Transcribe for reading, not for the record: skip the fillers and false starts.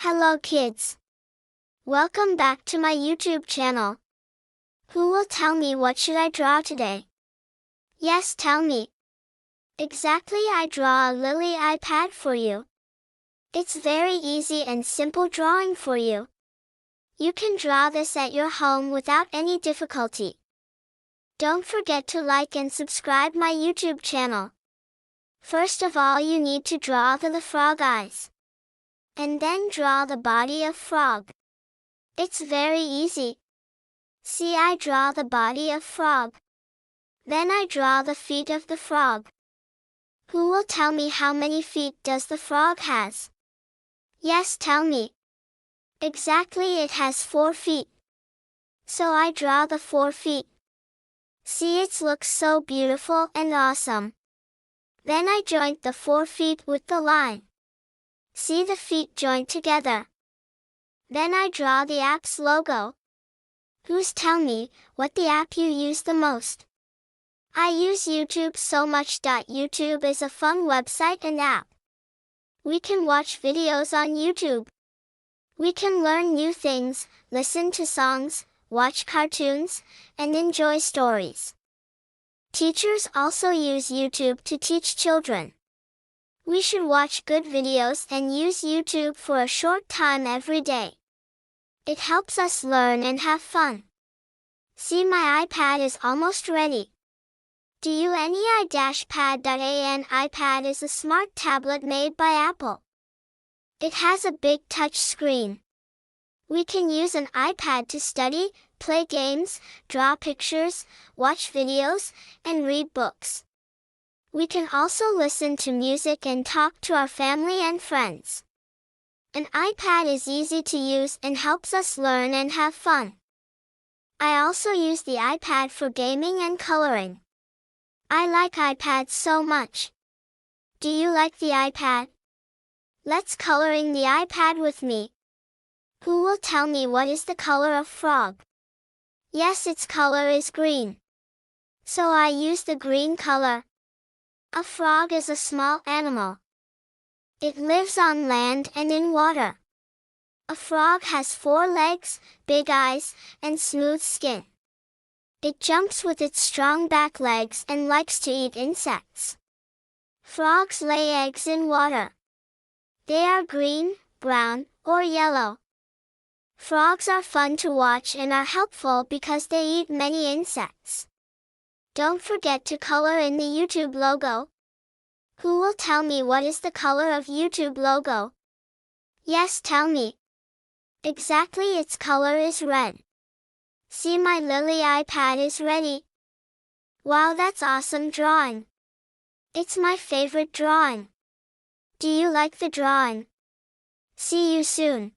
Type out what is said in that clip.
Hello kids. Welcome back to my YouTube channel. Who will tell me what should I draw today? Yes, tell me. Exactly, I draw a lily iPad for you. It's very easy and simple drawing for you. You can draw this at your home without any difficulty. Don't forget to like and subscribe my YouTube channel. First of all, you need to draw the frog eyes. And then draw the body of frog. It's very easy. See, I draw the body of frog. Then I draw the feet of the frog. Who will tell me how many feet does the frog has? Yes, tell me. Exactly, it has 4 feet. So I draw the 4 feet. See, it looks so beautiful and awesome. Then I joint the 4 feet with the line. See, the feet joined together. Then I draw the app's logo. Who's tell me what the app you use the most? I use YouTube so much. YouTube is a fun website and app. We can watch videos on YouTube. We can learn new things, listen to songs, watch cartoons, and enjoy stories. Teachers also use YouTube to teach children. We should watch good videos and use YouTube for a short time every day. It helps us learn and have fun. See, my iPad is almost ready. Do you any i-pad.an? iPad is a smart tablet made by Apple. It has a big touch screen. We can use an iPad to study, play games, draw pictures, watch videos, and read books. We can also listen to music and talk to our family and friends. An iPad is easy to use and helps us learn and have fun. I also use the iPad for gaming and coloring. I like iPads so much. Do you like the iPad? Let's coloring the iPad with me. Who will tell me what is the color of frog? Yes, its color is green. So I use the green color. A frog is a small animal. It lives on land and in water. A frog has 4 legs, big eyes, and smooth skin. It jumps with its strong back legs and likes to eat insects. Frogs lay eggs in water. They are green, brown, or yellow. Frogs are fun to watch and are helpful because they eat many insects. Don't forget to color in the YouTube logo. Who will tell me what is the color of YouTube logo? Yes, tell me. Exactly, its color is red. See, my lily iPad is ready. Wow, that's awesome drawing. It's my favorite drawing. Do you like the drawing? See you soon.